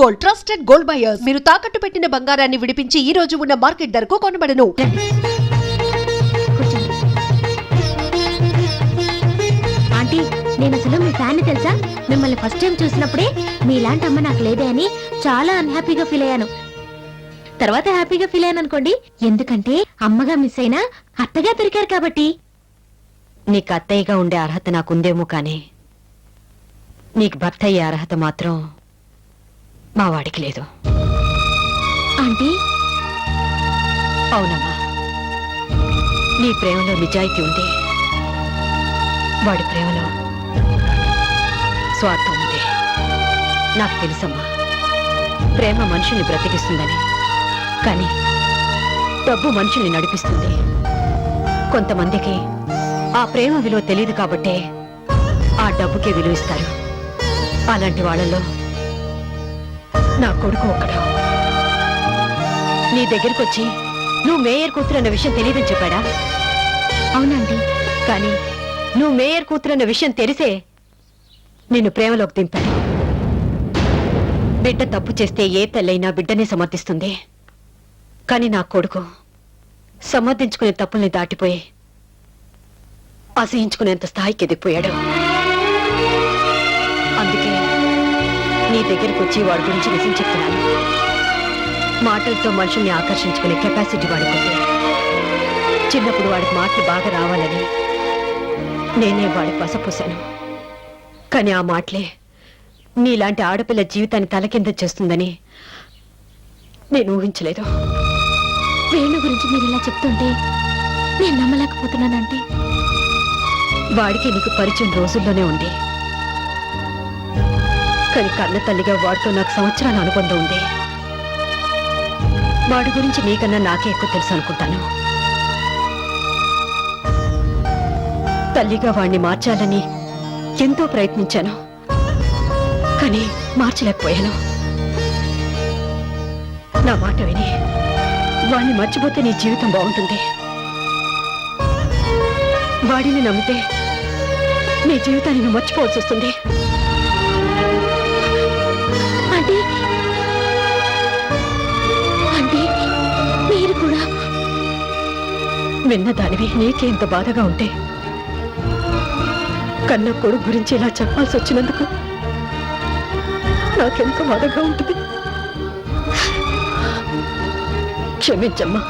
Gold, trusted gold buyers. మీరు తాకట్టు పెట్టిన బంగారాన్ని విడిపించి ఈ రోజు ఉన్న మార్కెట్ ధరకు కొనబడను. ఆంటీ, నేను అసలు మీ ఫ్యాన్ తెలుసా? మిమ్మల్ని ఫస్ట్ టైం చూసినప్పుడే మీలాంటి అమ్మ నాకు లేదే అని చాలా అన్హ్యాపీగా ఫీల్ అయ్యాను. తర్వాత హ్యాపీగా ఫీల్ అయ్యాను అనుకోండి. ఎందుకంటే అమ్మగా మిస్ అయినా అత్తగా దొరికారు కాబట్టి. నీకు అత్తయ్యగా ఉండే అర్హత నాకుందేమో కానీ నీకు భర్త అయ్యే అర్హత మాత్రం మా వాడికి లేదు. ఆంటీ, అవునమ్మా, నీ ప్రేమలో నిజాయితీ ఉంది, వాడి ప్రేమలో స్వార్థం ఉంది. నాకు తెలుసమ్మా, ప్రేమ మనుషుల్ని బ్రతికిస్తుందని, కానీ డబ్బు మనుషుల్ని నడిపిస్తుంది. కొంతమందికి ఆ ప్రేమ విలువ తెలియదు కాబట్టే ఆ డబ్బుకే విలువ ఇస్తారు. అలాంటి వాళ్ళలో నా కొడుకు ఒకడు. నీ దగ్గరికి వచ్చి నువ్వు మేయర్ కూతురు అన్న విషయం తెలియదని చెప్పాడా? అవునండి. కానీ నువ్వు మేయర్ కూతురు అన్న విషయం తెలిసే నిన్ను ప్రేమలోకి దింపాడు. బిడ్డ తప్పు చేస్తే ఏ తల్లైనా బిడ్డనే సమర్థిస్తుంది. కానీ నా కొడుకు సమర్థించుకునే తప్పుల్ని దాటిపోయి అసహించుకునేంత స్థాయికి ఎదిగిపోయాడు. అందుకే నీ దగ్గరికి వచ్చి వాడి గురించి నిజం చెప్తున్నాను. మాటలతో మనుషుల్ని ఆకర్షించుకునే కెపాసిటీ వాడుకుంది. చిన్నప్పుడు వాడికి మాటలు బాగా రావాలని నేనే వాడికి పసపోసాను. కానీ ఆ మాటలే నీలాంటి ఆడపిల్ల జీవితాన్ని తలకింద చేస్తుందని నేను ఊహించలేదు. వేణు గురించి మీరు ఇలా చెప్తుంటే నేను నమ్మలేకపోతున్నానంటే. వాడికి నీకు పరిచయం రోజుల్లోనే ఉంది, కానీ కన్న తల్లిగా వాడితో నాకు సంవత్సరాల అనుబంధం ఉంది. వాడి గురించి నీకన్నా నాకే ఎక్కువ తెలుసు అనుకుంటాను. తల్లిగా వాడిని మార్చాలని ఎంతో ప్రయత్నించాను, కానీ మార్చలేకపోయాను. నా మాట విని వాడిని మర్చిపోతే నీ జీవితం బాగుంటుంది. వాడిని నమ్మితే నీ జీవితాన్ని నువ్వు మర్చిపోవాల్సి వస్తుంది. ఆంటీ, ఆంటీ, మీరు కూడా విన్నదానివి నీకే ఇంత బాధగా ఉంటే కన్న కొడుకు గురించి ఇలా చెప్పాల్సి వచ్చినందుకు నాకెంత బాధగా ఉంటుంది. క్షమించమ్మా,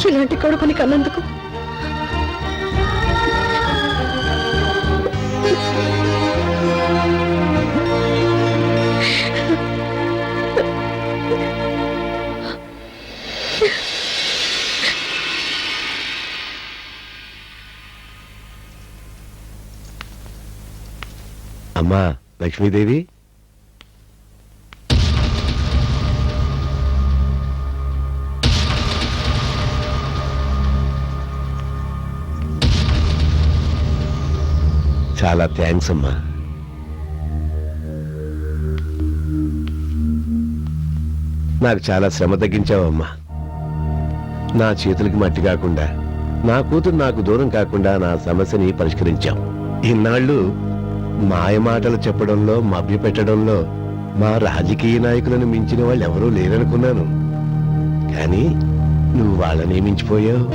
ఇలాంటి కొడుకుని కన్నందుకు. అమ్మా లక్ష్మీదేవి, చాలా థ్యాంక్స్ అమ్మా. నాకు చాలా శ్రమ తగ్గించావమ్మా. నా చేతులకి మట్టి కాకుండా, నా కూతురు నాకు దూరం కాకుండా నా సమస్యని పరిష్కరించాం. ఇన్నాళ్ళు మాయ మాటలు చెప్పడంలో, మభ్యపెట్టడంలో మా రాజకీయ నాయకులను మించిన వాళ్ళు ఎవరూ లేరనుకున్నాను. కానీ నువ్వు వాళ్ళని మించిపోయావు.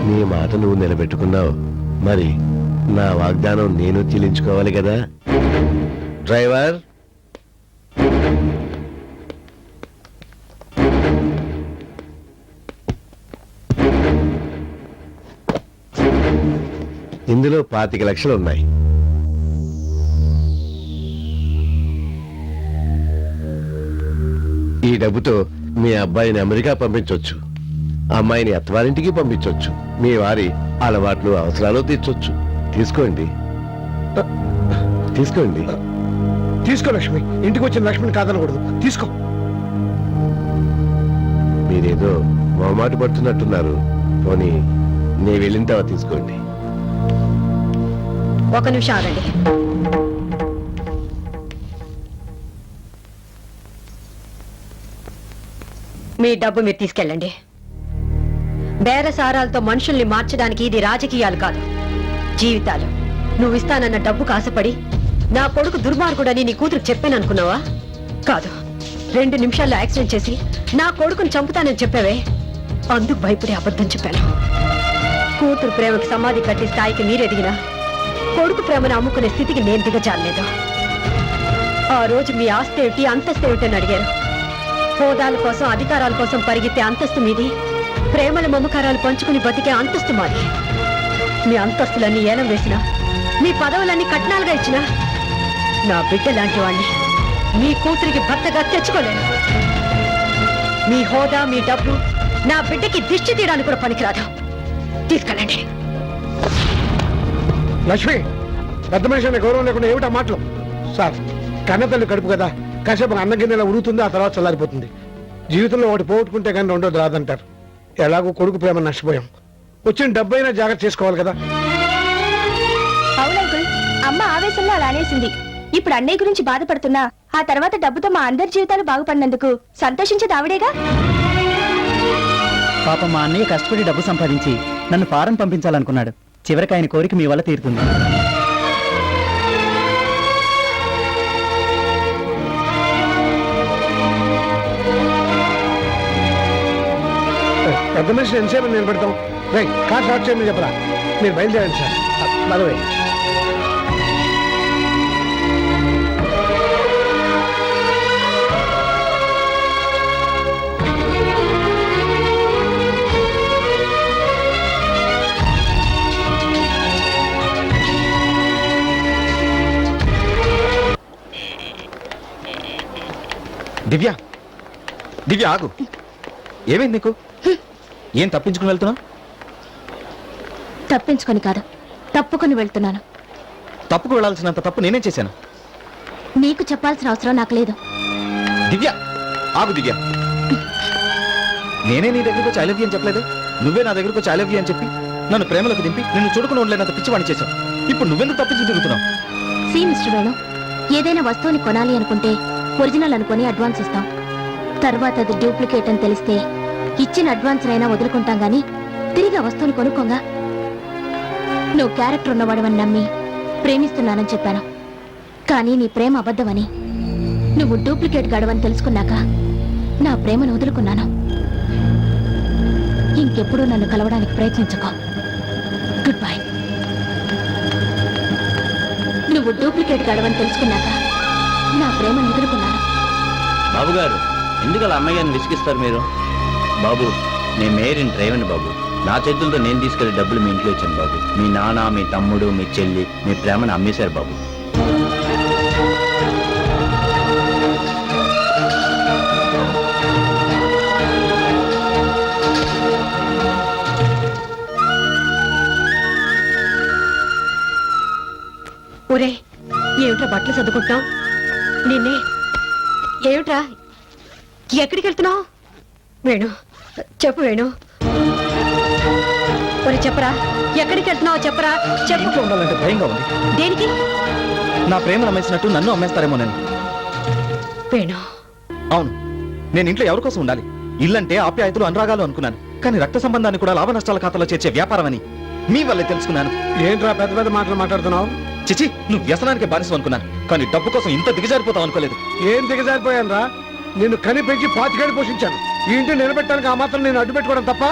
నీ మాట నువ్వు నిలబెట్టుకున్నావు. మరి నా వాగ్దానం నేను చెల్లించుకోవాలి కదా. డ్రైవర్, ఇందులో 25 లక్షలు ఉన్నాయి. ఈ డబ్బుతో మీ అబ్బాయిని అమెరికా పంపించవచ్చు, అమ్మాయిని అత్తవారింటికి పంపించవచ్చు, మీ వారి అలవాట్లు అవసరాలు తీర్చొచ్చు. తీసుకోండి, తీసుకోండి. తీసుకో లక్ష్మి, ఇంటికి వచ్చిన లక్ష్మిని కాదనకూడదు. తీసుకో. మీరేదో మొహమాట పడుతున్నట్టున్నారు. పోనీ నే వెళ్ళిన తర్వాత తీసుకోండి. ఒక నిమిషం ఆగండి. మీ డబ్బు మీరు తీసుకెళ్ళండి. బేరసారాలతో మనుషుల్ని మార్చడానికి ఇది రాజకీయాలు కాదు, జీవితాలు. నువ్వు ఇస్తానన్న డబ్బుకు ఆశపడి నా కొడుకు దుర్మార్గుడని నీ కూతురు చెప్పాను అనుకున్నావా? కాదు, 2 నిమిషాల్లో యాక్సిడెంట్ చేసి నా కొడుకుని చంపుతానని చెప్పావే, అందుకు భయపడి అబద్ధం చెప్పాను. కూతురు ప్రేమకి సమాధి కట్టి స్థాయికి మీరెదిగినా కొడుకు ప్రేమను అమ్ముకునే స్థితికి నేను దిగజాలేదు. ఆ రోజు మీ ఆస్తి ఏమిటి, అంతస్తు ఏమిటని అడిగారు. హోదాల కోసం, అధికారాల కోసం పరిగెత్తే అంతస్తు మీది, ప్రేమల మమకారాలు పంచుకుని బతికే అంతస్తు మాది. మీ అంతస్తులన్నీ ఏలం వేసినా, మీ పదవులన్నీ కట్నాలుగా ఇచ్చినా నా బిడ్డ లాంటి వాణ్ణి మీ కూతురికి భర్తగా తెచ్చుకోలేను. మీ హోదా, మీ డబ్బు నా బిడ్డకి దిష్టి తీయడానికి కూడా పనికిరాదు. తీసుకెళ్ళండి. లక్ష్మి, పెద్ద మనిషి అనే గౌరవం లేకుండా ఏమిటా మాటలు? సార్, కన్నతల్లి కడుపు కదా, కాసేపు అన్నం గిన్నెలా ఉడుగుతుంది, ఆ తర్వాత చల్లారిపోతుంది. జీవితంలో ఒకటి పోగొట్టుకుంటే కానీ రెండోది రాదంటారు. ఎలాగో కొడుకు ప్రేమ నష్టపోయాం, వచ్చిన డబ్బైనా జాగ్రత్త చేసుకోవాలి కదా. అవునంకుల్, అమ్మ ఆవేశంలో అలా అనేసింది. ఇప్పుడు అన్నయ్య గురించి బాధపడుతున్నా ఆ తర్వాత డబ్బుతో మా అందరి జీవితాలు బాగుపడినందుకు సంతోషించేది ఆవిడేగా. పాపం మా అన్నయ్య కష్టపడి డబ్బు సంపాదించి నన్ను ఫారెన్ పంపించాలనుకున్నాడు. చివరికి ఆయన కోరిక మీ వల్ల తీరుతుంది. పెద్ద మనిషిని ఎంతసేపు నిలబెడతాం? రై, కార్ స్టార్ట్ చేయమని చెప్పరా. మీరు బయలుదేరండి సార్. బలవే దివ్య, దివ్య ఆగు. ఏమైంది నీకు? ఏం తప్పించుకుని వెళ్తున్నావు? తప్పించుకొని కాదు, తప్పుకొని వెళ్తున్నాను. తప్పుకు వెళ్ళాల్సినంత తప్పు నేనేం చేశాను? నీకు చెప్పాల్సిన అవసరం నాకు లేదు. దివ్య ఆగు. దివ్య, నేనే నీ దగ్గరకు వచ్చి ఐ లవ్ యూ అని చెప్పలేదు. నువ్వే నా దగ్గరకు వచ్చి ఐ లవ్ యూ అని చెప్పి నన్ను ప్రేమలోకి దింపి నిన్ను చూడుకుని ఉండలేనంత పిచ్చివాణి చేశావు. ఇప్పుడు నువ్వెందుకు తప్పించి తిరుగుతున్నావు? సి మిస్టర్ వేణు, ఏదైనా వస్తువుని కొనాలి అనుకుంటే ఒరిజినల్ అనుకుని అడ్వాన్స్ ఇస్తాం. తర్వాత అది డూప్లికేట్ అని తెలిస్తే ఇచ్చిన అడ్వాన్స్ అయినా వదులుకుంటాం గాని తిరిగి ఆ వస్తువుని కొనుక్కోగా. నువ్వు క్యారెక్టర్ ఉన్నవాడవని నమ్మి ప్రేమిస్తున్నానని చెప్పాను. కానీ నీ ప్రేమ అబద్ధమని, నువ్వు డూప్లికేట్ గాడవని తెలుసుకున్నాక నా ప్రేమను వదులుకున్నాను. ఇంకెప్పుడు నన్ను కలవడానికి ప్రయత్నించుకో. Good bye. నువ్వు డూప్లికేట్ గాడవని తెలుసుకున్నాక నా ప్రేమను వదులుకున్నాను. బాబు గారు, ఎందుకు అలా అమ్మాయి గారిని విసిగిస్తారు మీరు? బాబు, నేను మేరీని డ్రైవర్ని బాబు. నా చేతులతో నేను తీసుకెళ్లి డబ్బులు మీ ఇంట్లో ఇచ్చాను బాబు. మీ నాన్న, మీ తమ్ముడు, మీ చెల్లి మీ ప్రేమను అమ్మేశారు బాబు. ఒరే, ఏమిట్రా బట్టలు సర్దుకుంటున్నావు? నిన్నే ఏమిట్రా, ఎక్కడికి వెళ్తున్నావు? వేణు, చెప్పు వేణు. ఒరే చెప్పరా, ఎక్కడికి వెళ్తున్నావు? చెప్పరా, చెప్పు. ఇంట్లో ఉండాలంటే భయంగా ఉంది. దేనికి? నా ప్రేమను అమ్మేసినట్టు నన్ను అమ్మేస్తారేమోనని. వేణు, అవును, నేను ఇంట్లో ఎవరి కోసం ఉండాలి? ఇల్లంటే ఆప్యాయతలు, అనురాగాలు అనుకున్నాను. కానీ రక్త సంబంధాన్ని కూడా లాభ నష్టాల ఖాతాలో చేర్చే వ్యాపారం అని మీ వల్లే తెలుసుకున్నాను. ఏంట్రా పెద్ద పెద్ద మాటలు మాట్లాడుతున్నావు? చిచి, నువ్వు వ్యసనానికి బానిసం అనుకున్నాను. కానీ డబ్బు కోసం ఇంత దిగజారిపోతావు అనుకోలేదు. ఏం దిగజారిపోయాను రా? నిన్ను కని పెంచి 25 ఏళ్ళు పోషించాను. ఈ ఇంటిని నిలబెట్టడానికి ఆ మాత్రం నేను అడ్డు పెట్టుకోవడం తప్ప?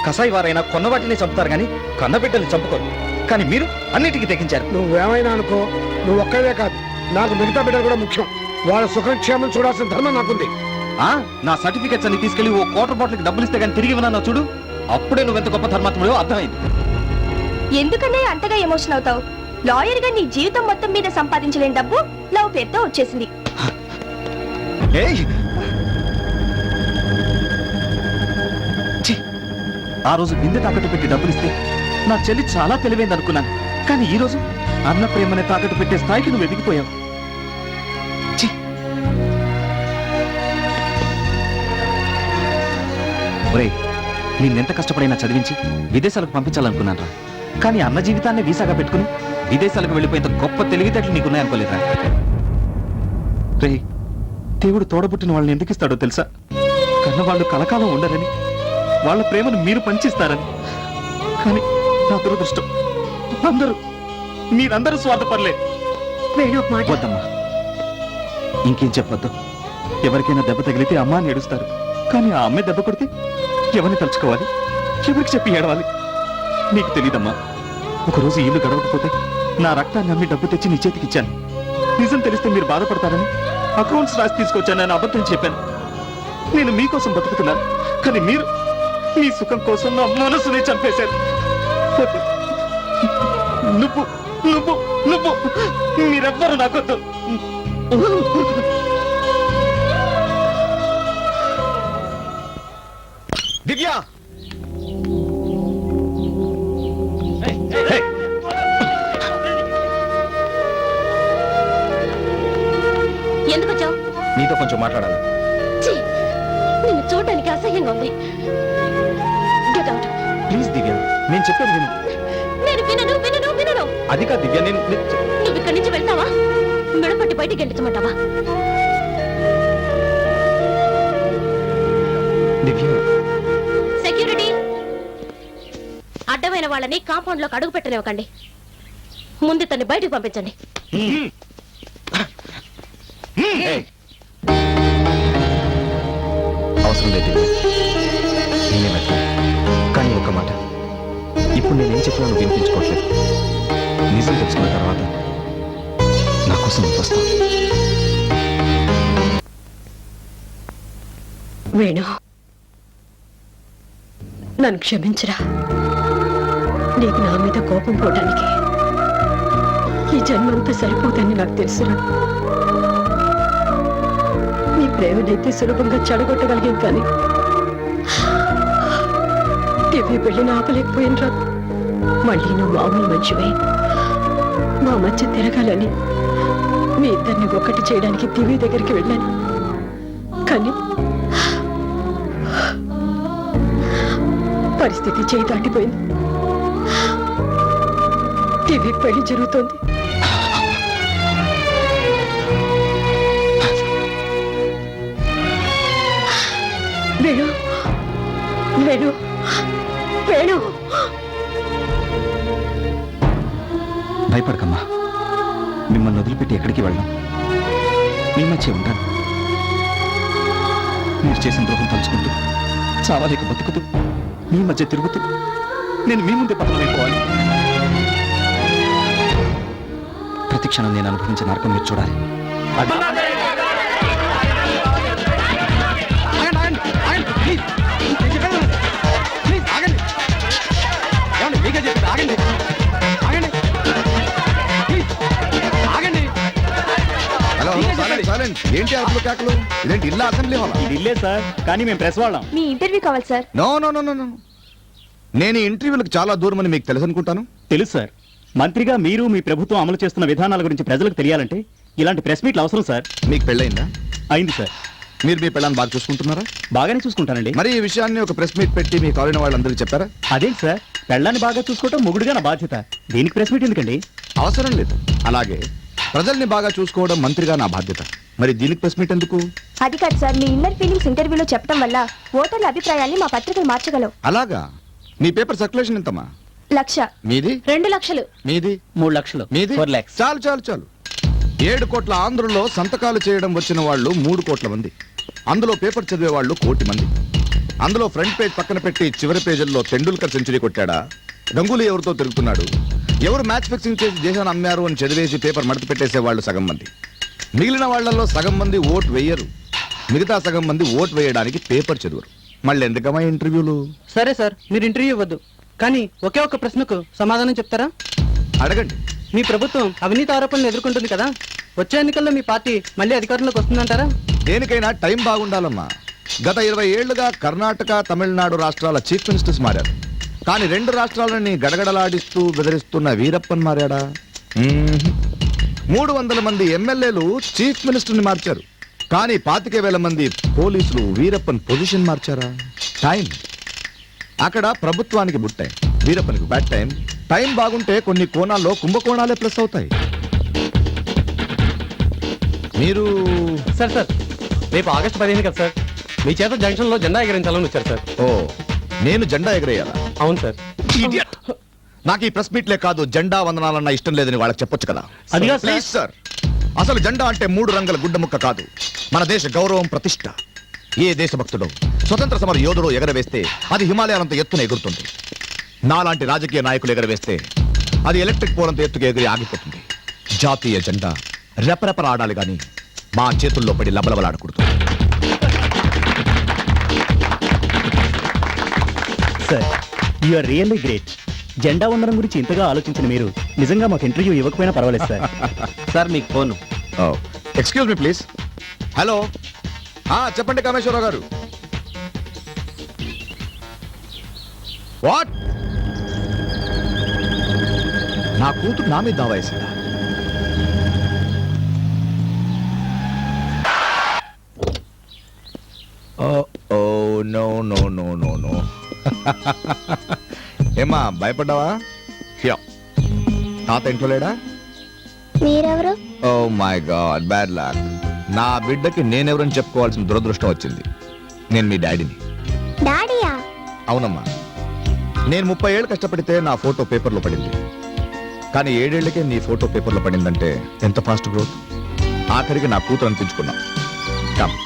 కసాయి వారైనా కొన్నవాటిని చంపుతారు కానీ కన్నబిడ్డల్ని చంపుకోరు. కానీ మీరు అన్నిటికీ తెగించారు. నువ్వేమైనా అనుకో, నువ్వు ఒక్కడే కాదు, నాకు మిగతా బిడ్డలు కూడా ముఖ్యం. వాళ్ళ సుఖక్షేమం చూడాల్సిన ధర్మం నాకుంది. నా సర్టిఫికెట్స్ అన్ని తీసుకెళ్లి ఓ క్వార్టర్ బాటిల్కి డబ్బులు ఇస్తే కానీ తిరిగి ఇవ్వనన్నా చూడు, అప్పుడే నువ్వెంత గొప్ప ధర్మాత్ముడో అర్థమైంది. ఎందుకనే అంతగా ఎమోషన్ అవుతావు? లాయర్ గా నీ జీవితం మొత్తం మీద సంపాదించలేని డబ్బు లవ్ పేరుతో వచ్చేసింది. ఏయ్! ఛీ! ఆ రోజు బిందె తాకట్టు పెట్టి డబ్బులు ఇస్తే నా చెల్లి చాలా తెలివైంది అనుకున్నాను. కానీ ఈ రోజు అన్న ప్రేమనే తాకట్టు పెట్టే స్థాయికి నువ్వు ఎదిగిపోయావు. ఛీ! ఒరేయ్, నిన్నెంత కష్టపడైనా చదివించి విదేశాలకు పంపించాలనుకున్నాను రా. కానీ అన్న జీవితాన్ని వీసాగా పెట్టుకుని విదేశాలకు వెళ్ళిపోయేంత గొప్ప తెలివితేటలు నీకున్నాయనుకోలేదురా. రే, దేవుడు తోడబుట్టిన వాళ్ళని ఎందుకు ఇస్తాడో తెలుసా? కన్నవాళ్ళు కలకాలం ఉండరని, వాళ్ళ ప్రేమను మీరు పంచిస్తారని. కానీ నా దురదృష్టం, మీరందరూ స్వార్థపడలే. వేణు ఒక మాట. వద్దమ్మా, ఇంకేం చెప్పొద్దు. ఎవరికైనా దెబ్బ తగిలితే అమ్మ అని ఏడుస్తారు, కానీ ఆ అమ్మే దెబ్బ కొడితే ఎవరిని తలుచుకోవాలి, ఎవరికి చెప్పి ఏడవాలి? నీకు తెలీదమ్మా. ఒకరోజు ఇల్లు గడవకపోతే నా రక్తాన్ని అమ్మి డబ్బు తెచ్చి నీ చేతికి ఇచ్చాను. నిజం తెలిస్తే మీరు బాధపడతారని అకౌంట్స్ రాసి తీసుకొచ్చానని అబద్ధం చెప్పాను. నేను మీకోసం బతుకుతున్నాను, కానీ మీరు మీ సుఖం కోసం నా మనసుని చంపేశారు. వద్దు. నువ్వు నువ్వు నువ్వు మీరెవ్వరు నాకొద్దు. దివ్య, ఎందుకు వచ్చావు? నీతో కొంచెం మాట్లాడాలి. నిన్ను చూడడానికి అసహ్యంగా ఉంది. Get out. ప్లీజ్ దివ్య, నేను చెప్పేది విను. నేను వినను వినను వినను. అది కాదు దివ్య, నేను నువ్వు ఇక్కడి నుంచి వెళ్తావా? మెడపట్టి బయటికి గెంటించమంటావా? దివ్య, సెక్యూరిటీ, అడ్డమైన వాళ్ళని కాంపౌండ్ లోకి అడుగు పెట్టనివ్వకండి. ముందు తన్ని బయటకు పంపించండి. అవసరం లేదు దివ్య, నేనే వెళ్తాను. కానీ ఒక్క మాట, ఇప్పుడు నేనేం చెప్పినా నువ్వు వినిపించుకోవట్లేదు. నిజం తెలుసుకున్న తర్వాత నా కోసం నువ్వు వస్తావు. వేణు, నన్ను క్షమించరా. నీకు నా మీద కోపం పోవడానికి ఈ జన్మంతా సరిపోదని నాకు తెలుసురా. నీ ప్రేమనైతే సులభంగా చెడగొట్టగలిగాం, కానీ దివ్య పెళ్లిని ఆపలేకపోయినరా. మళ్ళీ నువ్వు మామూలు మంచివే మా మధ్య తిరగాలని మీ ఇద్దరిని ఒకటి చేయడానికి దివ్య దగ్గరికి వెళ్ళాను. కానీ పరిస్థితి చేయి దాటిపోయింది. దివ్య పెళ్లి జరుగుతోంది. వేణు వేణు వేణు, భయపడకమ్మా, మిమ్మల్ని వదిలిపెట్టి ఎక్కడికి వెళ్ళాం. మీ మధ్య ఉంటాను. మీరు చేసిన ద్రోహం తలుచుకుంటూ, చావాలేక బతుకుతూ, మీ మధ్య తిరుగుతూ నేను మీ ముందే పతనమైపోవాలి. ప్రతి క్షణం నేను అనుభవించిన నరకం మీరు చూడాలి. ఏంటి అసలు కేకలు? ఇదేంటి ఇల్లు అసెంబ్లీ హాల్? ఇది ఇల్లే సార్, కానీ మేము ప్రెస్ వాళ్ళం. మీ ఇంటర్వ్యూ కావాలి sir. No no no no no, నేను ఈ ఇంటర్వ్యూలకు చాలా దూరమని మీకు తెలుసు అనుకుంటాను. తెలుసు సార్. మంత్రిగా మీరు మీ ప్రభుత్వం అమలు చేస్తున్న విధానాల గురించి ప్రజలకు తెలియాలంటే ఇలాంటి ప్రెస్ మీట్లు అవసరం సార్. మీకు పెళ్ళయిందా? అయింది సార్. మీరు మీ పెళ్ళాన్ని బాగా చూసుకుంటున్నారా? బాగానే చూసుకుంటానండి. మరి ఈ విషయాన్ని ఒక ప్రెస్ మీట్ పెట్టి మీ కాలిన వాళ్ళందరికీ చెప్పారా? అదేంటి సార్, పెళ్ళాన్ని బాగా చూసుకోవటం మొగుడుగా నా బాధ్యత. దీనికి ప్రెస్ మీట్ ఎందుకండి? అవసరం లేదు. అలాగే ప్రజల్ని బాగా చూసుకోవడం మంత్రిగా నా బాధ్యత. మరి దీనికి ప్రెస్ మీట్ ఎందుకు? అది కాదు సార్, మీ ఇన్నర్ ఫీలింగ్స్ ఇంటర్వ్యూలో చెప్పడం వల్ల ఓటర్ల అభిప్రాయాన్ని మా పత్రికలు మార్చగలవు. అలాగా? మీ పేపర్ సర్క్యులేషన్ ఎంతమ్మా? 1,00,000. మీది? 2 లక్షలు. మీది? 3 లక్షలు. మీది? 4 lakhs. చాలు చాలు చాలు. 7 కోట్ల ఆంధ్రుల్లో సంతకాలు చేయడం వచ్చిన వాళ్ళు 3 కోట్ల మంది. అందులో పేపర్ చదివే వాళ్ళు 1 కోటి మంది. అందులో ఫ్రంట్ పేజ్ పక్కన పెట్టి చివరి పేజీల్లో తెండూల్కర్ సెంచరీ కొట్టాడా, గంగూలీ ఎవరితో తిరుగుతున్నాడు, ఎవరు మ్యాచ్ ఫిక్సింగ్ చేసి దేశాన్ని అమ్మారు అని చదివేసి పేపర్ మడత పెట్టేసే వాళ్ళు సగం మంది. మిగిలిన వాళ్లలో సగం మంది ఓటు వేయరు, మిగతా సగం మంది ఓటు వేయడానికి పేపర్ చదువురు. మళ్ళీ ఎందుకమ్మా ఇంటర్వ్యూలు? సరే సార్, మీరు ఇంటర్వ్యూ ఇవ్వద్దు, కానీ ఒకే ఒక్క ప్రశ్నకు సమాధానం చెప్తారా? అడగండి. మీ ప్రభుత్వం అవినీతి ఆరోపణలు ఎదుర్కొంటుంది కదా, వచ్చే ఎన్నికల్లో మీ పార్టీ మళ్ళీ అధికారంలోకి వస్తుందంటారా? దేనికైనా టైం బాగుండాలమ్మా. గత 20 ఏళ్లుగా కర్ణాటక, తమిళనాడు రాష్ట్రాల చీఫ్ మినిస్టర్స్ మారారు. కానీ 2 రాష్ట్రాలని గడగడలాడిస్తూ బెదిరిస్తున్న వీరప్పన్ మారాడా? 300 మంది ఎమ్మెల్యేలు చీఫ్ మినిస్టర్ని మార్చారు. కానీ 25,000 మంది పోలీసులు వీరప్పన్ పొజిషన్ మార్చారా? టైం. అక్కడ ప్రభుత్వానికి గుడ్ టైం, వీరప్పనికి బ్యాడ్ టైం. టైం బాగుంటే కొన్ని కోణాల్లో కుంభకోణాలే ప్లస్ అవుతాయి. మీరు సార్ రేపు ఆగస్టు 15 కదా సార్, మీ చేత జంక్షన్ లో జెండా ఎగరించాలని వచ్చారు సార్. ఓ, నేను జెండా ఎగరేయాలా? అవును సార్. నాకు ఈ ప్రెస్ మీట్లే కాదు జెండా వందనాలన్న ఇష్టం లేదని వాళ్ళకి చెప్పొచ్చు కదా. అదిగా సార్. ప్లీజ్ సార్, అసలు జెండా అంటే 3 రంగుల గుడ్డ ముక్క కాదు, మన దేశ గౌరవం, ప్రతిష్ట. ఏ దేశభక్తుడో స్వతంత్ర సమర యోధుడు ఎగరవేస్తే అది హిమాలయాలంత ఎత్తున ఎగురుతుంది. నాలాంటి రాజకీయ నాయకులు ఎగరవేస్తే అది ఎలక్ట్రిక్ పోలంత ఎత్తుకు ఎగిరి ఆగిపోతుంది. జాతీయ జెండా రెపరెపలాడాలి గాని మా చేతుల్లో పడి లబలబలాడకూడదు. Sir, you are really great. జెండా వందనం గురించి ఇంతగా ఆలోచించిన మీరు నిజంగా మాకు ఇంటర్వ్యూ ఇవ్వకపోయినా పర్వాలేదు సార్. సార్ మీకు phone. Excuse me please. Hello, చెప్పండి కామేశ్వరరావు గారు. వాట్? నా కూతురు నా మీద దావా వేసిందా? No no no no no. ఏమా భయపడ్డావా? యా. తాత ఇంట్లో లేడా? మీరెవరు? Oh my god, bad luck. నా బిడ్డకి నేనెవరని చెప్పుకోవాల్సిన దురదృష్టం వచ్చింది. నేను మీ డాడీని. డాడీయా? అవునమ్మా. నేను 30 ఏళ్ళు కష్టపడితే నా ఫోటో పేపర్లో పడింది. కానీ 7 ఏళ్లకే నీ ఫోటో పేపర్లో పడిందంటే ఎంత ఫాస్ట్ గ్రోత్. ఆఖరికి నా కూతురు అనిపించుకున్నా. కమ్.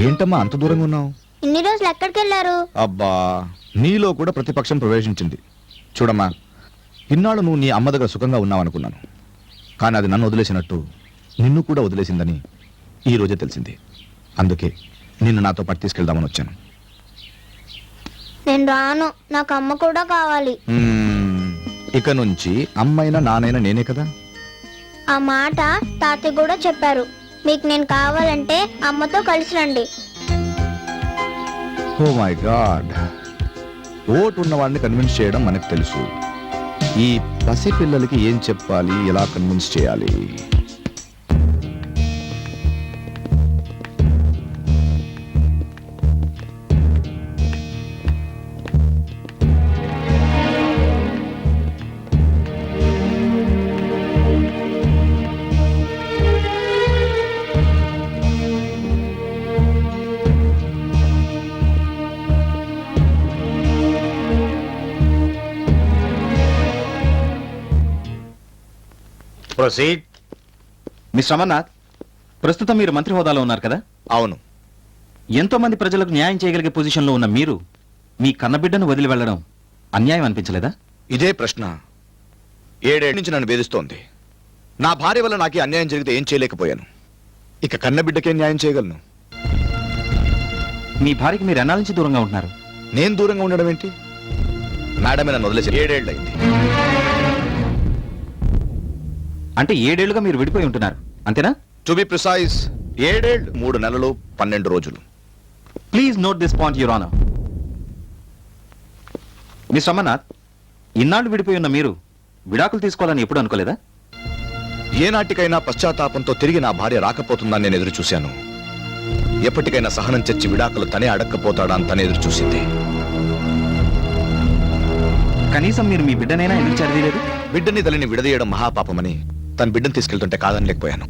ఏంటమ్మా అంత దూరంగా ఉన్నావు? ఇన్ని రోజులు ఎక్కడికి వెళ్ళారు? అబ్బా, నీలో కూడా ప్రతిపక్షం ప్రవేశించింది. చూడమ్మా, ఇన్నాళ్ళు నువ్వు నీ అమ్మ దగ్గర సుఖంగా ఉన్నావనుకున్నాను. కానీ అది నన్ను వదిలేసినట్టు నిన్ను కూడా వదిలేసిందని ఈ రోజే తెలిసింది. అందుకే నిన్ను నాతో పాటు తీసుకెళ్దామని వచ్చాను. నేను రాను, నాకు అమ్మ కూడా కావాలి. ఇక నుంచి అమ్మైనా నానైనా నేనే కదా. ఆ మాట తాతయ్య కూడా చెప్పారు. మీకు నేను కావాలంటే అమ్మతో కలిసి రండి. ఓ మై గాడ్, ఓటు ఉన్నవాడిని కన్విన్స్ చేయడం మనకు తెలుసు. ఈ పసి పిల్లలకి ఏం చెప్పాలి, ఎలా కన్విన్స్ చేయాలి? ప్రొసీడ్. మిస్టర్ అమర్నాథ్, ప్రస్తుతం మీరు మంత్రి హోదాలో ఉన్నారు కదా? అవును. ఎంతో మంది ప్రజలకు న్యాయం చేయగలిగే పొజిషన్లో ఉన్న మీరు మీ కన్నబిడ్డను వదిలి వెళ్లడం అన్యాయం అనిపించలేదా? ఇదే ప్రశ్న 7 ఏళ్ల నుంచి నన్ను వేధిస్తోంది. నా భార్య వల్ల నాకే అన్యాయం జరిగితే ఏం చేయలేకపోయాను. ఇక కన్నబిడ్డకే న్యాయం చేయగలను. మీ భార్యకి మీరు ఎన్నాళ్ళ నుంచి దూరంగా ఉంటున్నారు? నేను దూరంగా ఉండడం ఏంటి? మేడమే నన్ను వదిలేసి 7 ఏళ్ళు అయింది. అంటే 7 ఏళ్లుగా మీరు విడిపోయి ఉంటున్నారు, అంతేనా? టు బి ప్రిసైజ్ 7 ఏళ్ళు 3 నెలలు 12 రోజులు. Please note this point your honour. Mister Amarnath, ఇన్నాళ్ళు విడిపోయి ఉన్న మీరు విడాకులు తీసుకోవాలని ఎప్పుడు అనుకోలేదా? ఏనాటికైనా పశ్చాత్తాపంతో తిరిగి నా భార్య రాకపోతుందని నేను ఎదురు చూశాను. ఎప్పటికైనా సహనం చచ్చి విడాకులు తనే అడక్కపోతాడా అని తనే ఎదురు చూసింది. కనీసం మీరు మీ బిడ్డనైనా ఎందుకు చదివలేదు? బిడ్డని తల్లిని విడదీయడం మహాపాపమని తన బిడ్డను తీసుకెళ్తుంటే కాదనలేకపోయాను.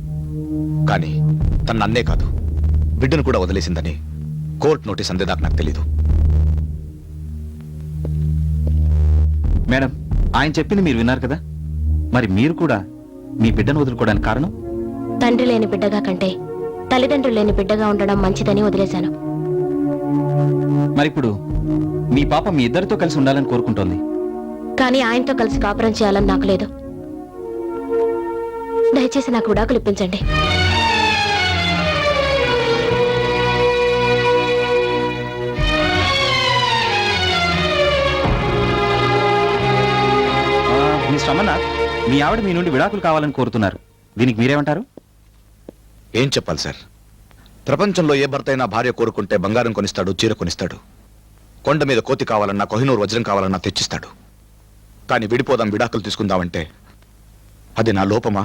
కానీ తన నన్నే కాదు, బిడ్డను కూడా వదిలేసిందని కోర్టు నోటీస్ అందేదాకా నాకు తెలీదు. మేడం, ఆయన చెప్పింది మీరు విన్నారు కదా. మరి మీరు కూడా మీ బిడ్డను వదులుకోవడానికి కారణం? తండ్రి లేని బిడ్డగా కంటే తల్లిదండ్రులు లేని బిడ్డగా ఉండడం మంచిదని వదిలేశాను. మరిప్పుడు మీ పాప మీ ఇద్దరితో కలిసి ఉండాలని కోరుకుంటోంది. కానీ ఆయనతో కలిసి కాపురం చేయాలని నాకు లేదు. దయచేసి నాకు విడాకులు ఇప్పించండి. మిస్టర్ అమర్నాథ్, మీ ఆవిడ మీ నుండి విడాకులు కావాలని కోరుతున్నారు. దీనికి మీరేమంటారు? ఏం చెప్పాలి సార్? ప్రపంచంలో ఏ భర్త అయినా భార్య కోరుకుంటే బంగారం కొనిస్తాడు, చీర కొనిస్తాడు. కొండ మీద కోతి కావాలన్నా, కోహినూరు వజ్రం కావాలన్నా తెచ్చిస్తాడు. కానీ విడిపోదాం, విడాకులు తీసుకుందామంటే అది నా లోపమా,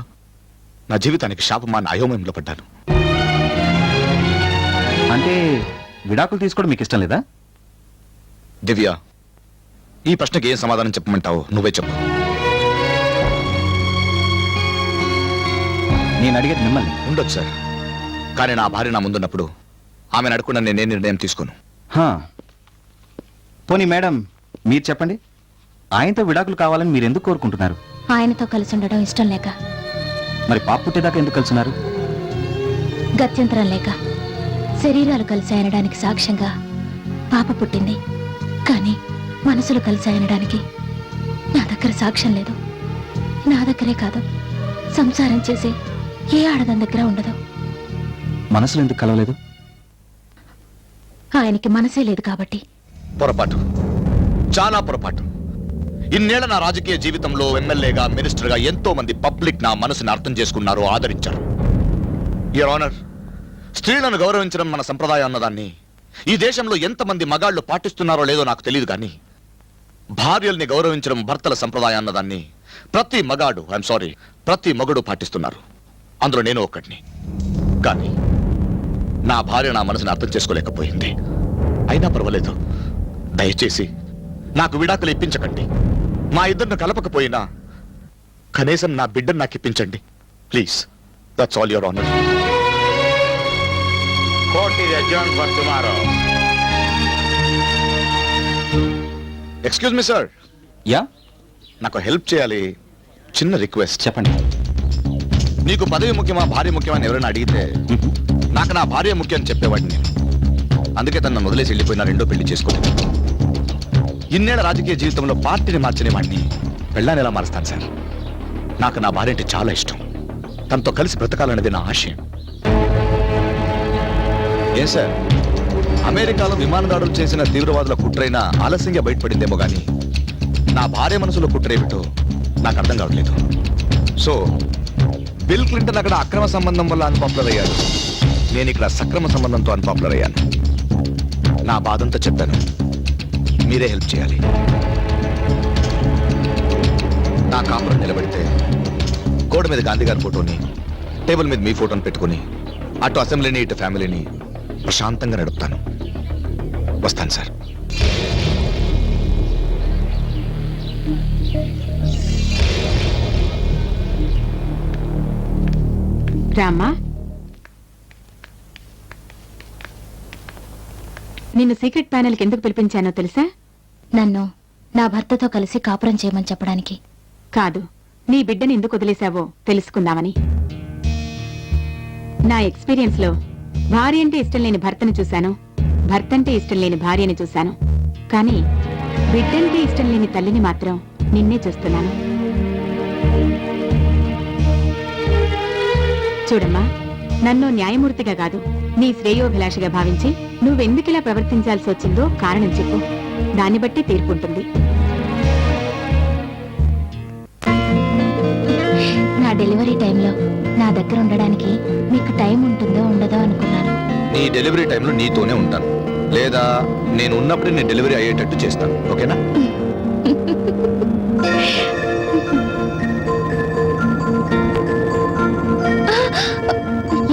నా జీవితానికి శాపమా అని అయోమయంలో పడ్డాను. అంటే విడాకులు తీసుకోవడం మీకు ఇష్టం లేదా? దివ్య, ఈ ప్రశ్నకి ఏం సమాధానం చెప్పమంటావు? నువ్వే చెప్పు. నేను అడిగేది మిమ్మల్ని. ఉండొచ్చు సార్, కానీ నా భార్య నా ముందున్నప్పుడు ఆమెను అడగకుండా నేనే నిర్ణయం తీసుకోను. పోనీ మేడం, మీరు చెప్పండి. ఆయనతో విడాకులు కావాలని మీరు ఎందుకు కోరుకుంటున్నారు? ఆయనతో కలిసి ఉండడం ఇష్టం లేక, మరి పాప పుట్టేదాకా ఎందుకు కలుసున్నారు? గత్యంతరం లేక, శరీరాలు కలిసి ఆయనడానికి సాక్ష్యంగా పాప పుట్టింది. కానీ మనసులు కలిసి ఆయనడానికి నా దగ్గర సాక్ష్యం లేదు. నా దగ్గరే కాదు, సంసారం చేసి ఏ ఆడదాని దగ్గర ఉండదు. మనసులు ఎందుకు కలవలేదు? ఆయనకి మనసే లేదు కాబట్టి. పొరపాటు, చాలా పొరపాటు. ఇన్నేళ్ల నా రాజకీయ జీవితంలో ఎమ్మెల్యేగా, మినిస్టర్గా ఎంతో మంది పబ్లిక్ నా మనసుని అర్థం చేసుకున్నారు, ఆదరించారు. యువర్ ఆనర్, స్త్రీలను గౌరవించడం మన సంప్రదాయం అన్నదాన్ని ఈ దేశంలో ఎంతమంది మగాళ్ళు పాటిస్తున్నారో లేదో నాకు తెలియదు, కానీ భార్యల్ని గౌరవించడం భర్తల సంప్రదాయం అన్నదాన్ని ప్రతి మగాడు, ఐఎమ్ సారీ, ప్రతి మగుడు పాటిస్తున్నారు. అందులో నేను ఒక్కడిని. కానీ నా భార్య నా మనసుని అర్థం చేసుకోలేకపోయింది. అయినా పర్వాలేదు, దయచేసి నాకు విడాకులు ఇప్పించకండి. మా ఇద్దరిని కలపకపోయినా కనీసం నా బిడ్డను నాకు ఇప్పించండి please. That's all your honour. Court is adjourned for tomorrow. Excuse me sir. Yeah, నాకు హెల్ప్ చేయాలి, చిన్న రిక్వెస్ట్. చెప్పండి. నీకు పదవి ముఖ్యమా, భార్య ముఖ్యమా అని ఎవరైనా అడిగితే నాకు నా భార్య ముఖ్యం అని చెప్పేవాడిని నేను. అందుకే తను నన్ను వదిలేసి వెళ్ళిపోయినా రెండో పెళ్లి చేసుకోలేదు. ఇన్నేళ్ల రాజకీయ జీవితంలో పార్టీని మార్చని వాడిని పెళ్ళాన్ని ఎలా మారుస్తాను సార్? నాకు నా భార్య అంటే చాలా ఇష్టం. తనతో కలిసి బ్రతకాలనేది నా ఆశయం. ఏ సార్, అమెరికాలో విమానదాడులు చేసిన తీవ్రవాదుల కుట్రైనా ఆలస్యంగా బయటపడిందేమో గానీ నా భార్య మనసులో కుట్రేమిటో నాకు అర్థం కావట్లేదు. సో బిల్ క్లింటన్ అక్కడ అక్రమ సంబంధం వల్ల అన్పాపులర్ అయ్యాడు, నేను ఇక్కడ సక్రమ సంబంధంతో అన్పాపులర్ అయ్యాను. నా బాధంతా చెప్పాను, మీరే హెల్ప్ చేయాలి. నా కాపురం నిలబెడితే గోడ మీద గాంధీ గారి ఫోటోని, టేబుల్ మీద మీ ఫోటోని పెట్టుకుని అటు అసెంబ్లీని ఇటు ఫ్యామిలీని ప్రశాంతంగా నడుపుతాను. వస్తాను సార్. రామ్మా, నిన్ను సీక్రెట్ ప్యానెల్కి ఎందుకు పిలిపించానో తెలుసా? నన్ను నా భర్తతో కలిసి కాపురం చేయమని చెప్పడానికి కాదు, నీ బిడ్డని ఎందుకు వదిలేశావో తెలుసుకుందామని. నా ఎక్స్పీరియన్స్ లో భార్య అంటే ఇష్టం లేని భర్తను చూశాను, భర్త అంటే ఇష్టం లేని భార్యని చూశాను, కానీ బిడ్డంటే ఇష్టం లేని తల్లిని మాత్రం నిన్నే చూస్తున్నాను. చూడమ్మా, నన్ను న్యాయమూర్తిగా కాదు, నీ శ్రేయోభిలాషిగా భావించి నువ్వెందుకిలా ప్రవర్తించాల్సి వచ్చిందో కారణం చెప్పు. దాన్ని బట్టి తీర్పుంటుంది. నా డెలివరీ టైంలో నా దగ్గర ఉండడానికి మీకు టైం ఉంటుందో ఉండదో అనుకున్నాను. నీ డెలివరీ టైంలో నీతోనే ఉంటాను, లేదా నేను ఉన్నప్పుడు నీ డెలివరీ అయ్యేటట్టు చేస్తాను. ఓకేనా?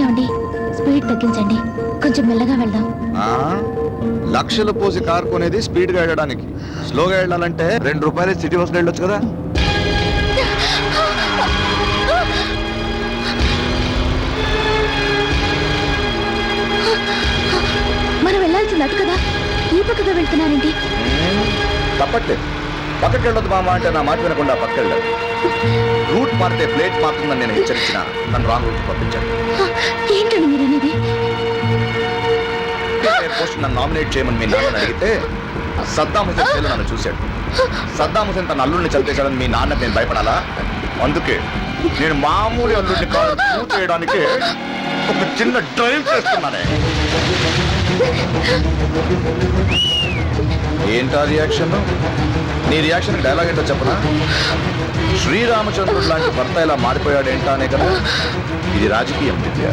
ఏమండి, స్పీడ్ తగ్గించండి, కొంచెం మెల్లగా వెళ్దాం. లక్షలు పోసి కారు కొనేది స్పీడ్ గా వెళ్ళడానికి. స్లోగా వెళ్ళాలంటే ₹2 సిటీ బస్ వెళ్ళొచ్చు కదా. మనం వెళ్ళాల్సింది అటు కదా, ఈ పక్కగా వెళ్తున్నానండి. తప్పట్లేదు, పక్కకి వెళ్ళొద్దు మామ అంటే నా మాట వినకుండా పక్కకి వెళ్ళాడు. రూట్ మారితే ప్లేట్ మారుతుందని నేను హెచ్చరించిన నన్ను రాంగ్ రూట్ పంపించాను. ఏంటండి మీరు అనేది? పోస్ట్ నన్ను నామినేట్ చేయమని మీ నాన్న అడిగితే సద్దాం హుసేన్ పేరు నన్ను చూశాడు. సద్దాం హుసేన్ తన అల్లుడిని చంపేశాడని మీ నాన్నకు నేను భయపడాలా? అందుకే నేను మామూలు అల్లుడిని కాదు ప్రూవ్ చేయడానికి ఒక చిన్న డ్రైవ్ చేస్తున్నానే. ఏంటా రియాక్షన్? నీ రియాక్షన్ డైలాగ్ ఏంటో చెప్పనా? శ్రీరామచంద్రుడు లాంటి భర్త ఇలా మారిపోయాడేంటా అనే కదా. ఇది రాజకీయం విద్య.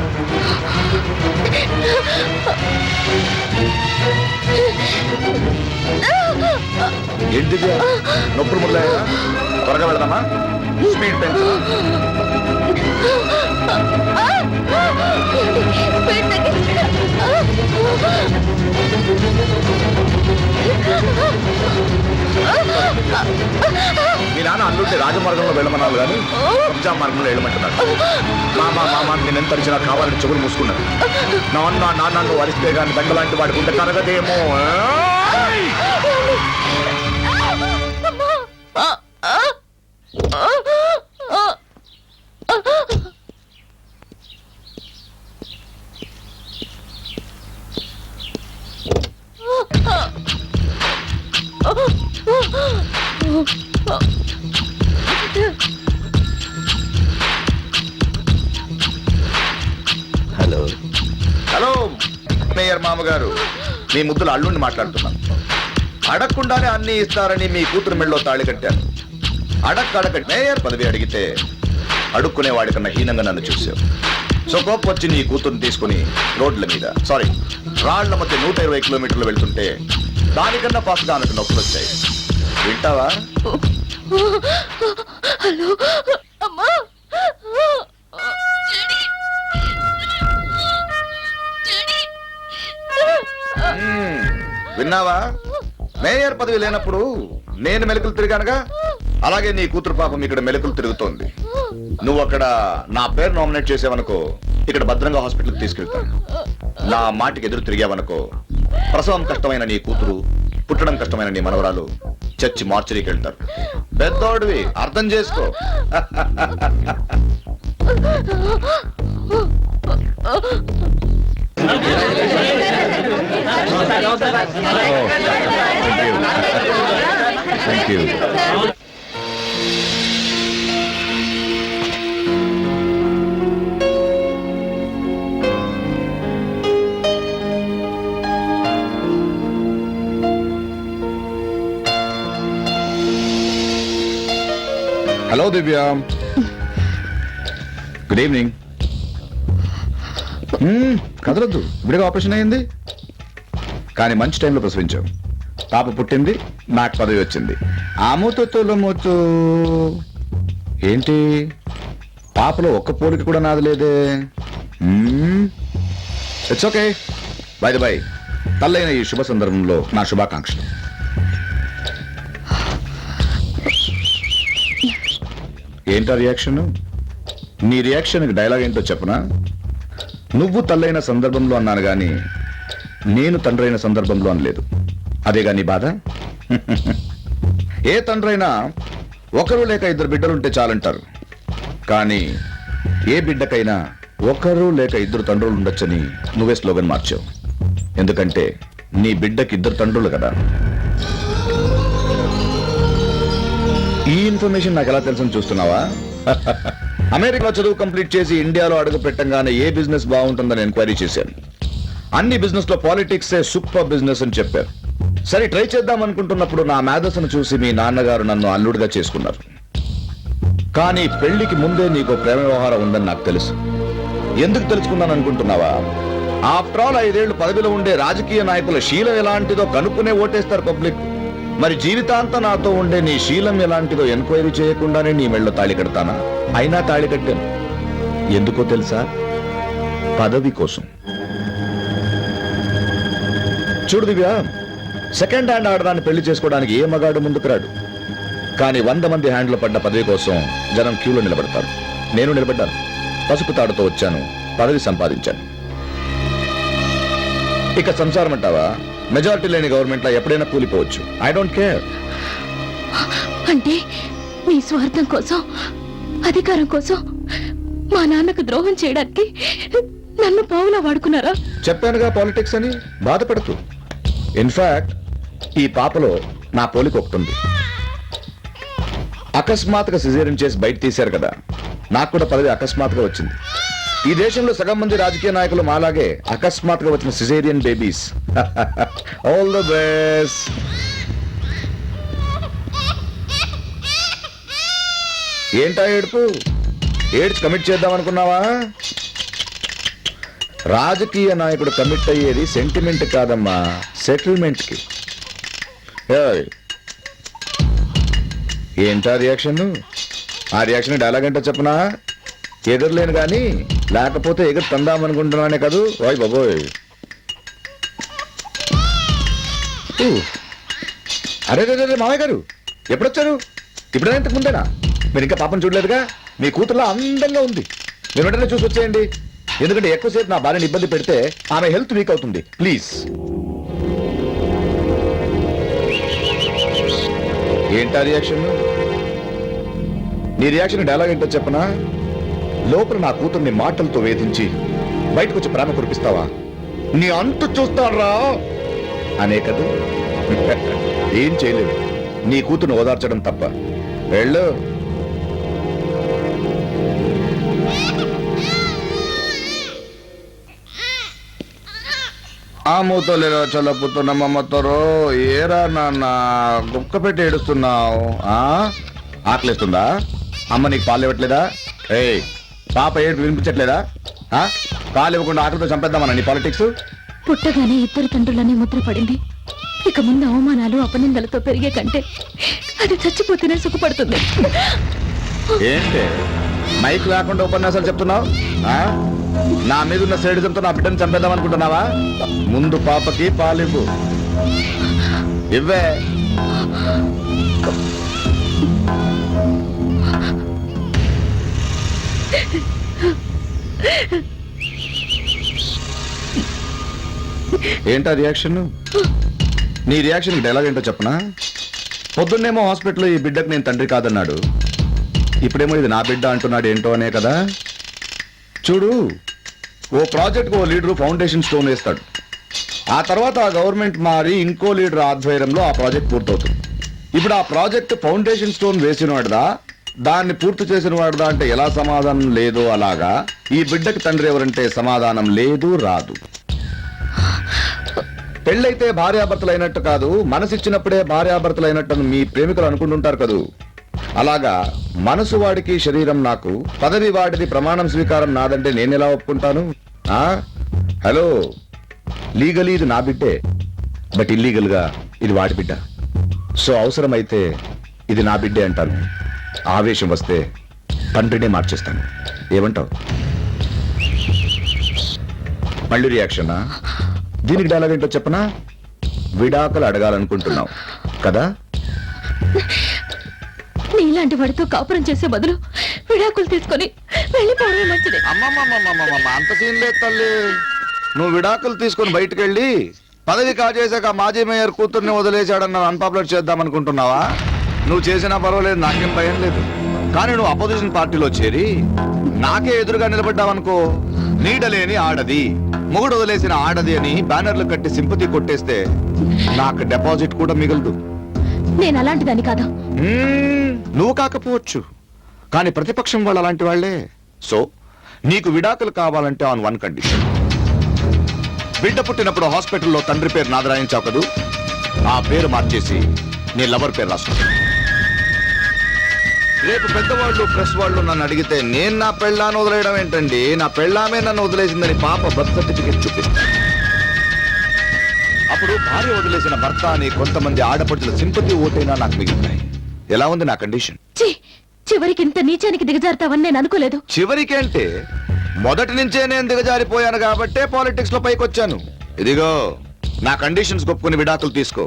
ఏంటి నొప్పులు మొదలయ్యా? త్వరగా వెళ్దామా? స్పీడ్ పెంచు. మీ నాన్న అల్లుంటే రాజమార్గంలో వెళ్ళమన్నారు కానీ కబ్జా మార్గంలో వెళ్ళమంటున్నారు. మామ నేను ఎంత అరిచినా కావాలని చెవులు మూసుకున్నాను. నాన్న నువ్వు అరిస్తే కానీ దండలాంటి వాడికి ఉంటే కరగదేమో. మేయర్ మామగారు, మీ ముద్దుల అల్లుండి మాట్లాడుతున్నాను. అడగకుండానే అన్ని ఇస్తారని మీ కూతురు మెళ్ళలో తాళి కట్టాను. అడగ మేయర్ పదవి అడిగితే అడుక్కునే వాడికన్నా హీనంగా నన్ను చూసావు. సో కోపం వచ్చి నీ కూతురుని తీసుకుని రోడ్ల మీద రాళ్ల మధ్య 120 కిలోమీటర్లు వెళ్తుంటే దానికన్నా ఫాస్ట్ గా ఆమెకు నొప్పులు వచ్చాయి. వింటావా? హలో అమ్మా, విన్నావా? మేయర్ పదవి లేనప్పుడు నేను మెలకులు తిరిగానుగా, అలాగే నీ కూతురు పాపం ఇక్కడ మెలకులు తిరుగుతోంది. నువ్వు అక్కడ నా పేరు నామినేట్ చేసావనుకో, ఇక్కడ భద్రంగా హాస్పిటల్కి తీసుకెళ్తాను. నా మాటికి ఎదురు తిరిగావనుకో, ప్రసవం కష్టమైన నీ కూతురు, పుట్టడం కష్టమైన నీ మనవరాలు చచ్చి మార్చరీకి వెళ్తారు. పెద్దోడివి, అర్థం చేసుకో. Thank you. Hello Divya, good evening. కదలొద్దు, ఇప్పుడే ఆపరేషన్ అయింది. కానీ మంచి టైంలో ప్రసవించావు. పాప పుట్టింది, నాకు పదవి వచ్చింది. ఆ మూతొత్తులమూతు ఏంటి, పాపలో ఒక్క పోలిక కూడా నాది లేదే. It's okay. By the by, తల్లైన ఈ శుభ సందర్భంలో నా శుభాకాంక్షలు. ఏంటా రియాక్షన్? నీ రియాక్షన్కి డైలాగ్ ఏంటో చెప్పనా? నువ్వు తల్లైన సందర్భంలో అన్నాను గాని నేను తండ్రైన సందర్భంలో అనలేదు. అదేగా నీ బాధ? ఏ తండ్రైనా ఒకరు లేక ఇద్దరు బిడ్డలుంటే చాలంటారు. కానీ ఏ బిడ్డకైనా ఒకరు లేక ఇద్దరు తండ్రులు ఉండొచ్చని నువ్వే స్లోగన్ మార్చావు. ఎందుకంటే నీ బిడ్డకి ఇద్దరు తండ్రులు కదా. ఈ ఇన్ఫర్మేషన్ నాకు ఎలా తెలుసని చూస్తున్నావా? అమెరికాలో చదువు కంప్లీట్ చేసి ఇండియాలో అడుగు పెట్టంగానే ఏ బిజినెస్ బాగుంటుందని ఎంక్వైరీ చేశాను. అన్ని బిజినెస్ లో పాలిటిక్సే సూపర్ బిజినెస్ అని చెప్పారు. సరే ట్రై చేద్దాం అనుకుంటున్నప్పుడు నా మేధస్సును చూసి మీ నాన్నగారు నన్ను అల్లుడిగా చేసుకున్నారు. కానీ పెళ్లికి ముందే నీకు ప్రేమ వ్యవహారం ఉందని నాకు తెలుసు. ఎందుకు తెలుసుకున్నాను అనుకుంటున్నావా? ఆఫ్టర్ ఆల్ 5 ఏళ్లు పదవిలో ఉండే రాజకీయ నాయకుల శీలం ఎలాంటిదో కనుక్కునే ఓటేస్తారు పబ్లిక్. మరి జీవితాంతం నాతో ఉండే నీ శీలం ఎలాంటిదో ఎంక్వైరీ చేయకుండానే నీ మెళ్ళో తాళి కడతానా? అయినా తాళి కట్టాను. ఎందుకో తెలుసా? పదవి కోసం. చూడు దివ్య, సెకండ్ హ్యాండ్ ఆడదాన్ని పెళ్లి చేసుకోవడానికి ఏ మగాడు ముందుకు రాడు. కానీ 100 మంది హ్యాండ్లో పడ్డ పదవి కోసం జనం క్యూలో నిలబడతారు. నేను నిలబడ్డాను. పసుపు తాడుతో వచ్చాను, పదవి సంపాదించాను. ఇక సంసారం అంటావా? మెజారిటీ లేని గవర్నమెంట్ లో ఎప్పుడైనా కూలిపోవచ్చు. I don't care. అంటే మీ స్వార్థం కోసం, అధికారం కోసం మా నాన్నకు ద్రోహం చేయడానికి నన్ను పావులా వాడుకున్నారా? చెప్పానుగా పాలిటిక్స్ అని. బాధపడుతూ. ఇన్ఫాక్ట్ ఈ పాపలో నా పోలిక ఒకటి ఉంది. అకస్మాత్తుగా సిజేరియన్ చేసి బయట తీశారు కదా, నాకు కూడా పదవి అకస్మాత్తుగా వచ్చింది. ఈ దేశంలో సగం మంది రాజకీయ నాయకులు మాలాగే అకస్మాత్తుగా వచ్చిన caesarean babies. All the best. ఏంటా ఏడుపు? ఏడ్చి కమిట్ చేద్దాం అనుకున్నావా? రాజకీయ నాయకుడు కమిట్ అయ్యేది సెంటిమెంట్ కాదమ్మా, సెటిల్మెంట్ కి. ఏంటా రియాక్షన్? ఆ రియాక్షన్ డైలాగ్ ఏంటో చెప్పనా? ఎగరలేను గాని లేకపోతే ఎగురు తందామనుకుంటున్నానే కాదు. ఓయ్ బాబోయ్. అరే రే మామయ్య గారు ఎప్పుడొచ్చారు? ఇప్పుడైనా ఇంతకు ముందేనా? మీరు ఇంకా పాపం చూడలేదుగా? మీ కూతురులా అందంగా ఉంది. మీరు వెంటనే చూసి వచ్చేయండి. ఎందుకంటే ఎక్కువసేపు నా భార్యని ఇబ్బంది పెడితే ఆమె హెల్త్ వీక్ అవుతుంది. ప్లీజ్. ఏంటా రియాక్షన్? నీ రియాక్షన్ డైలాగ్ ఏంటో చెప్పనా? లోపల నా కూతుర్ని మాటలతో వేధించి బయటకు వచ్చి ప్రేమ కురిపిస్తావా? నీ అంతు చూస్తాడ్రా అనే కదా. ఏం చేయలేదు, నీ కూతుర్ని ఓదార్చడం తప్ప. వెళ్ళు. ఆ మూతలేరా చల్లపుతున్నమ్మమ్మతోరో ఏరా నాన్న గుక్క పెట్టి ఏడుస్తున్నావు ఆకలిస్తుందా? అమ్మ నీకు పాలు ఇవ్వట్లేదా? ఏయ్ పాప ఏడు వినిపించట్లేదా? పాలు ఇవ్వకుండా ఆకలితో చంపేద్దామన్నా నీ పాలిటిక్స్? పుట్టగానే ఇద్దరు తండ్రులని ముద్ర పడింది. ఇక ముందు అవమానాలు అపనిందలతో పెరిగే కంటే అది చచ్చిపోతేనే సుఖపడుతుంది. ఏంటి మైక్ లేకుండా ఉపన్యాసాలు చెప్తున్నావు? నా మీద ఉన్న సేడిజంతో నా బిడ్డను చంపేద్దాం అనుకుంటున్నావా? ముందు పాపకి పాలివ్వు. ఇవ్వే. ఏంటా రియాక్షన్? నీ రియాక్షన్ డైలాగ్ ఏంటో చెప్పనా? పొద్దున్నేమో హాస్పిటల్లో ఈ బిడ్డకు నేను తండ్రి కాదన్నాడు, ఇప్పుడేమో ఇది నా బిడ్డ అంటున్నాడు. ఏంటో అనే కదా. చూడు, ఓ ప్రాజెక్ట్కి ఓ లీడరు ఫౌండేషన్ స్టోన్ వేస్తాడు. ఆ తర్వాత ఆ గవర్నమెంట్ మారి ఇంకో లీడర్ ఆధ్వర్యంలో ఆ ప్రాజెక్ట్ పూర్తవుతుంది. ఇప్పుడు ఆ ప్రాజెక్ట్ ఫౌండేషన్ స్టోన్ వేసిన వాడిదా, దాన్ని పూర్తి చేసిన వాడిదా అంటే ఎలా సమాధానం లేదో అలాగా ఈ బిడ్డకి తండ్రి ఎవరంటే సమాధానం లేదు, రాదు. పెళ్ళైతే భార్యాభర్తలు అయినట్టు కాదు, మనసిచ్చినప్పుడే భార్యాభర్తలు అయినట్టు మీ ప్రేమికులు అనుకుంటుంటారు కదూ. అలాగా మనసు వాడికి శరీరం నాకు, పదవి వాడిది, ప్రమాణం స్వీకారం నాదంటే నేనెలా ఒప్పుకుంటాను? హలో, లీగలీ ఇది నా బిడ్డే, బట్ ఇల్లీగల్ గా ఇది వాడి బిడ్డ. సో అవసరమైతే ఇది నా బిడ్డే అంటాను, ఆవేశం వస్తే తండ్రినే మార్చేస్తాను. ఏమంటావు? మళ్ళీ రియాక్షనా? దీనికి డైలాగ్ ఏంటో చెప్పనా? విడాకులు అడగాలనుకుంటున్నావు కదా? నీలాంటి వాడితో కాపురం చేసే బదులు విడాకులు తీసుకొని వెళ్ళిపోవడమే మంచిది. అమ్మమ్మమ్మమ్మమ్మ, అంత సీన్ లేదు తల్లి. నువ్వు విడాకులు తీసుకొని బయటకు వెళ్ళి పదవి కాజేశాక మాజీ మేయర్ కూతుర్ని వదిలేశాడన్న అన్పాపులర్ చేద్దాం అనుకుంటున్నావా? నువ్వు చేసినా పర్వాలేదు, నాకేం భయం లేదు. కానీ నువ్వు అపోజిషన్ పార్టీలో చేరి నాకే ఎదురుగా నిలబడ్డావనుకో, నీడలేని ఆడది, మొగుడు వదిలేసిన ఆడది అని బ్యానర్లు కట్టి సింపతి కొట్టేస్తే నాకు డిపాజిట్ కూడా మిగలదు. నేను అలాంటి దాన్ని కాదు. నువ్వు కాకపోవచ్చు, కానీ ప్రతిపక్షం వాళ్ళు అలాంటి వాళ్లే. సో నీకు విడాకులు కావాలంటే ఆన్ వన్ కండిషన్. బిడ్డ పుట్టినప్పుడు హాస్పిటల్లో తండ్రి పేరు నాది రాయించావు కదూ, ఆ పేరు మార్చేసి నీ లవర్ పేరు రాసు. రేపు పెద్దవాళ్ళు ప్రెస్ వాళ్ళు నన్ను అడిగితే నేను నా పెళ్ళాన్ని వదిలేయడం ఏంటండి, నా పెళ్ళామే నన్ను వదిలేసిందని పాప బర్త్ సర్టిఫికెట్ చూపిస్తాను. అప్పుడు భార్య వదిలేసిన భర్త అని కొంతమంది ఆడపడుచుల సింపతి ఓటైనా నాకు మిగులుతాయి. ఎలా ఉంది నా కండిషన్? చివరికి ఇంత నీచానికి దిగజారుతావని నేను అనుకోలేదు. చివరికి అంటే మొదటి నుంచే నేను దిగజారిపోయాను కాబట్టే పాలిటిక్స్ లో పైకొచ్చాను. ఇదిగో నా కండిషన్స్ ఒప్పుకుని విడాకులు తీసుకో,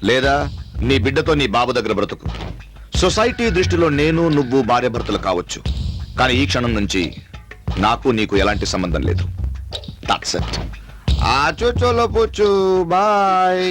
లేదా నీ బిడ్డతో నీ బాబు దగ్గర బ్రతుకు. సొసైటీ దృష్టిలో నేను నువ్వు భార్య భర్తలు కావచ్చు, కానీ ఈ క్షణం నుంచి నాకు నీకు ఎలాంటి సంబంధం లేదు. That's it. ఆచో చలో పోచు, బాయ్.